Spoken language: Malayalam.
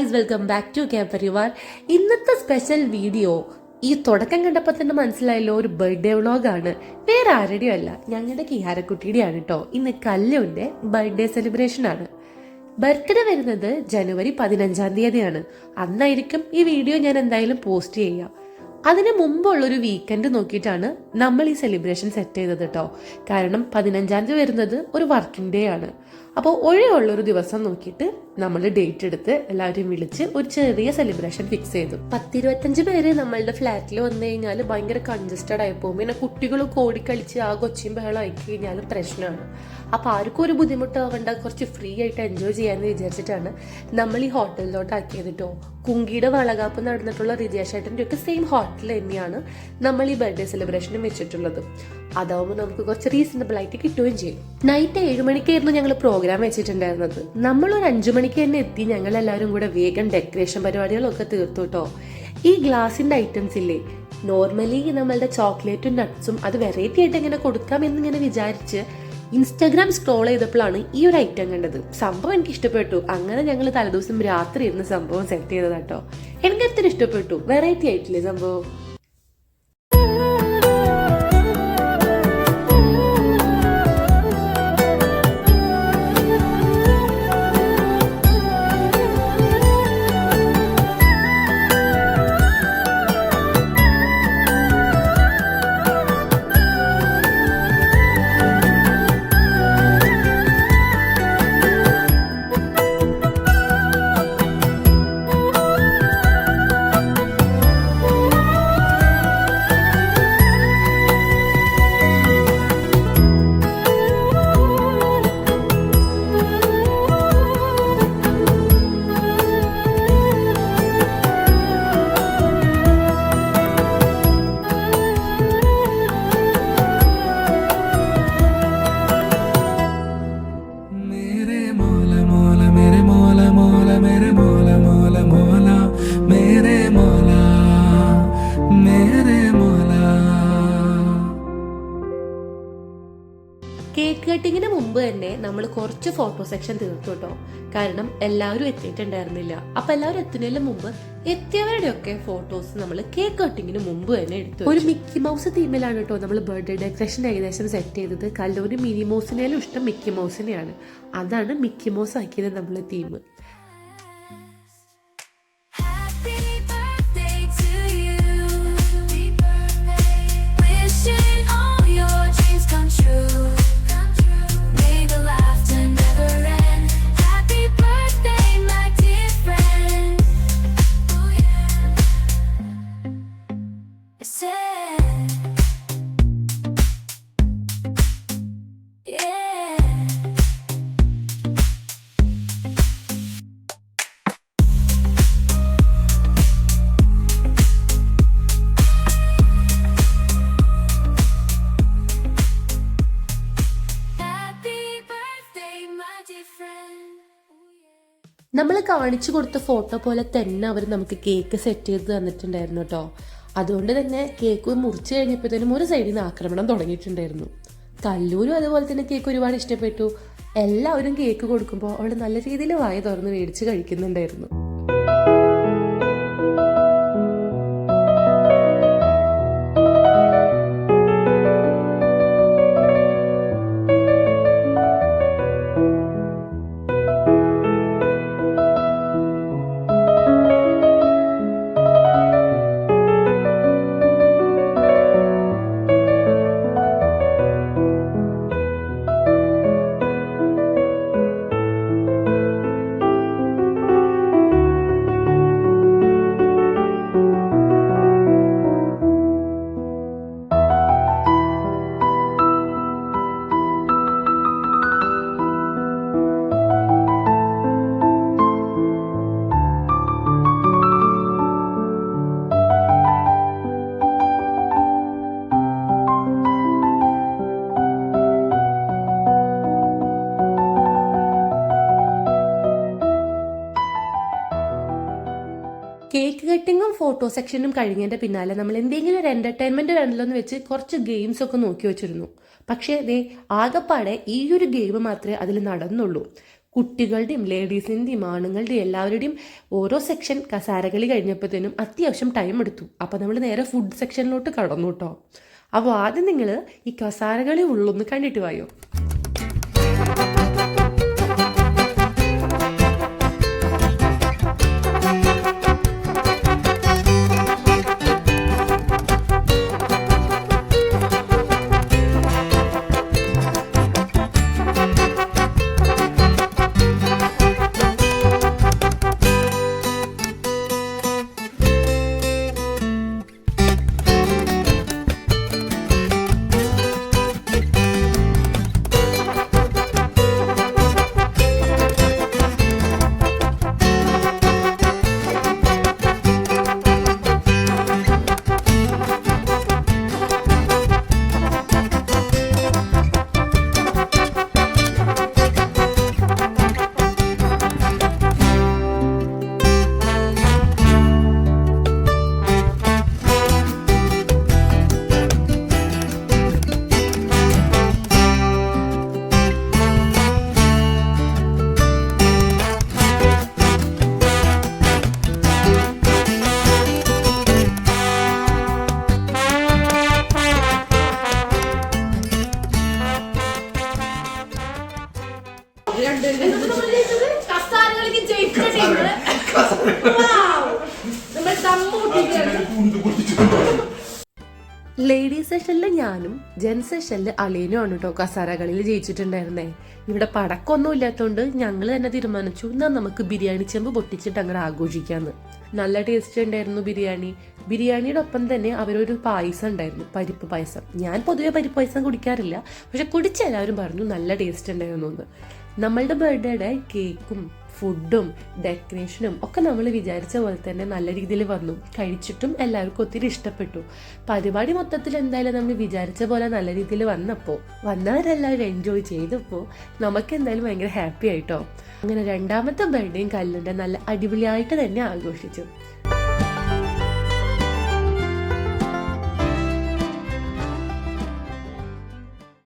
Guys, welcome back to Parivar. ഇന്നത്തെ സ്പെഷ്യൽ വീഡിയോ ഈ തുടക്കം കണ്ടപ്പോൾ തന്നെ മനസ്സിലായല്ലോ, ഒരു ബർത്ത്ഡേ വ്ളോഗാണ്. വേറെ ആരുടെയും അല്ല, ഞങ്ങളുടെ കിയാരക്കുട്ടിയുടെയാണ് കേട്ടോ. ഇന്ന് കല്ലുവിന്റെ ബർത്ത്ഡേ സെലിബ്രേഷൻ ആണ്. ബർത്ത്ഡേ വരുന്നത് ജനുവരി 15-ാം തീയതിയാണ്. അന്നായിരിക്കും ഈ വീഡിയോ ഞാൻ എന്തായാലും പോസ്റ്റ് ചെയ്യാം. അതിന് മുമ്പുള്ളൊരു വീക്കെൻഡ് നോക്കിയിട്ടാണ് നമ്മൾ ഈ സെലിബ്രേഷൻ സെറ്റ് ചെയ്തത് കേട്ടോ. കാരണം 15-ാം തീയതി വരുന്നത് ഒരു വർക്കിംഗ് ഡേ ആണ്. അപ്പോൾ ഒഴിവുള്ളൊരു ദിവസം നോക്കിയിട്ട് നമ്മൾ ഡേറ്റ് എടുത്ത് എല്ലാവരും വിളിച്ച് ഒരു ചെറിയ സെലിബ്രേഷൻ ഫിക്സ് ചെയ്തു. 10-25 പേര് നമ്മളുടെ ഫ്ലാറ്റിൽ വന്നു കഴിഞ്ഞാൽ ഭയങ്കര കൺജസ്റ്റഡ് ആയി പോകും. പിന്നെ കുട്ടികളും കോടിക്കളിച്ച് ആ കൊച്ചിയും ബഹളം ആയി കഴിഞ്ഞാലും പ്രശ്നമാണ്. അപ്പോൾ ആർക്കും ഒരു ബുദ്ധിമുട്ടാവേണ്ട, കുറച്ച് ഫ്രീ ആയിട്ട് എൻജോയ് ചെയ്യാമെന്ന് വിചാരിച്ചിട്ടാണ് നമ്മൾ ഈ ഹോട്ടലിലോട്ട് ആക്കിയത് കേട്ടോ. കുങ്കിയുടെ വളകാപ്പ് നടന്നിട്ടുള്ള റിജേഷേട്ടൻ്റെ ഒക്കെ സെയിം ഹോട്ടൽ തന്നെയാണ് നമ്മൾ ഈ ബർത്ത്ഡേ സെലിബ്രേഷനും വെച്ചിട്ടുള്ളത്. അതാവുമ്പോൾ നമുക്ക് കുറച്ച് റീസണബിൾ ആയിട്ട് കിട്ടുകയും ചെയ്യും. നൈറ്റ് 7 മണിക്കായിരുന്നു ഞങ്ങൾ പ്രോഗ്രാം വെച്ചിട്ടുണ്ടായിരുന്നത്. നമ്മൾ ഒരു 5 മണിക്ക് തന്നെ എത്തി. ഞങ്ങൾ എല്ലാവരും കൂടെ വേഗം ഡെക്കറേഷൻ പരിപാടികളൊക്കെ തീർത്തു കേട്ടോ. ഈ ഗ്ലാസിന്റെ ഐറ്റംസ് ഇല്ലേ, നോർമലി നമ്മളുടെ ചോക്ലേറ്റും നട്ട്സും അത് വെറൈറ്റി ആയിട്ട് എങ്ങനെ കൊടുക്കാമെന്നിങ്ങനെ വിചാരിച്ച് ഇൻസ്റ്റാഗ്രാം സ്ക്രോൾ ചെയ്തപ്പോഴാണ് ഈ ഒരു ഐറ്റം കണ്ടത്. സംഭവം എനിക്ക് ഇഷ്ടപ്പെട്ടു. അങ്ങനെ ഞങ്ങൾ തലേദിവസം രാത്രി ഇരുന്ന് സംഭവം സെറ്റ് ചെയ്തതാട്ടോ. എനിക്ക് അത്ര ഇഷ്ടപ്പെട്ടു. വെറൈറ്റി ആയിട്ടില്ലേ സംഭവം. കേക്ക് കട്ടിങ്ങിന് മുമ്പ് തന്നെ നമ്മൾ കുറച്ച് ഫോട്ടോ സെക്ഷൻ തീർത്തു കേട്ടോ. കാരണം എല്ലാവരും എത്തിയിട്ടുണ്ടായിരുന്നില്ല. അപ്പൊ എല്ലാവരും എത്തുന്നതിന് മുമ്പ് എത്തിയവരുടെയൊക്കെ ഫോട്ടോസ് നമ്മൾ കേക്ക് കട്ടിങ്ങിന് മുമ്പ് തന്നെ എടുത്തു. ഒരു മിക്കി മൗസ് തീമിലാണ് കേട്ടോ നമ്മൾ ബർത്ത്ഡേ ഡെക്കറേഷൻ ഏകദേശം സെറ്റ് ചെയ്തത്. കല്ലൂര് മിനി മൗസിനേലും ഇഷ്ടം മിക്കി മൗസിനെയാണ്. അതാണ് മിക്കി മൗസ് ആക്കിയത് നമ്മളെ തീം. നമ്മൾ കാണിച്ചു കൊടുത്ത ഫോട്ടോ പോലെ തന്നെ അവർ നമുക്ക് കേക്ക് സെറ്റ് ചെയ്ത് തന്നിട്ടുണ്ടായിരുന്നു കേട്ടോ. അതുകൊണ്ട് തന്നെ കേക്ക് മുറിച്ച് കഴിഞ്ഞപ്പോഴത്തേനും ഒരു സൈഡിൽ നിന്ന് ആക്രമണം തുടങ്ങിയിട്ടുണ്ടായിരുന്നു. കല്ലൂരും അതുപോലെ തന്നെ കേക്ക് ഒരുപാട് ഇഷ്ടപ്പെട്ടു. എല്ലാവരും കേക്ക് കൊടുക്കുമ്പോൾ അവൾ നല്ല രീതിയിൽ വായ തുറന്ന് മേടിച്ച് കഴിക്കുന്നുണ്ടായിരുന്നു. കേക്ക് കട്ടിങ്ങും ഫോട്ടോ സെക്ഷനും കഴിഞ്ഞതിൻ്റെ പിന്നാലെ നമ്മൾ എന്തെങ്കിലും ഒരു എൻ്റർടൈൻമെൻറ്റ് വേണമല്ലോ എന്ന് വെച്ച് കുറച്ച് ഗെയിംസ് ഒക്കെ നോക്കി വെച്ചിരുന്നു. പക്ഷേ ദേ ആകെപ്പാടെ ഈ ഒരു ഗെയിം മാത്രമേ അതിൽ നടന്നുള്ളൂ. കുട്ടികളുടെയും ലേഡീസിൻ്റെയും ആണുങ്ങളുടെയും എല്ലാവരുടെയും ഓരോ സെക്ഷൻ കസാരകളി കഴിഞ്ഞപ്പോഴത്തേനും അത്യാവശ്യം ടൈം എടുത്തു. അപ്പോൾ നമ്മൾ നേരെ ഫുഡ് സെക്ഷനിലോട്ട് കടന്നു കേട്ടോ. അപ്പോൾ ആദ്യം നിങ്ങൾ ഈ കസാരകളി ഉള്ളൊന്ന് കണ്ടിട്ട് വായോ. ലേഡീസ് സെഷനിൽ ഞാനും ജെൻസ് സെഷനിൽ അളിയനുമാണ് കേട്ടോ കസാരകളിൽ ജയിച്ചിട്ടുണ്ടായിരുന്നേ. ഇവിടെ പടക്കമൊന്നും ഇല്ലാത്തതുകൊണ്ട് ഞങ്ങൾ തന്നെ തീരുമാനിച്ചു എന്നാൽ നമുക്ക് ബിരിയാണി ചെമ്പ് പൊട്ടിച്ചിട്ട് അങ്ങനെ ആഘോഷിക്കാന്ന്. നല്ല ടേസ്റ്റ് ഉണ്ടായിരുന്നു ബിരിയാണി. ബിരിയാണിയുടെ ഒപ്പം തന്നെ അവരൊരു പായസം ഉണ്ടായിരുന്നു, പരിപ്പ് പായസം. ഞാൻ പൊതുവെ പരിപ്പ് പായസം കുടിക്കാറില്ല, പക്ഷെ കുടിച്ച എല്ലാവരും പറഞ്ഞു നല്ല ടേസ്റ്റ് ഉണ്ടായിരുന്നു എന്ന്. നമ്മളുടെ ബർത്ത്ഡേയുടെ കേക്കും ഫുഡും ഡെക്കറേഷനും ഒക്കെ നമ്മൾ വിചാരിച്ച പോലെ തന്നെ നല്ല രീതിയിൽ വന്നു. കഴിച്ചിട്ടും എല്ലാവർക്കും ഒത്തിരി ഇഷ്ടപ്പെട്ടു. പരിപാടി മൊത്തത്തിൽ എന്തായാലും നമ്മൾ വിചാരിച്ച പോലെ നല്ല രീതിയിൽ വന്നവരെല്ലാവരും എൻജോയ് ചെയ്തപ്പോൾ നമുക്ക് എന്തായാലും ഭയങ്കര ഹാപ്പി ആയിട്ടോ. അങ്ങനെ രണ്ടാമത്തെ ബർത്ത്ഡേയും കല്ലുണ്ട് നല്ല അടിപൊളിയായിട്ട് തന്നെ ആഘോഷിച്ചു.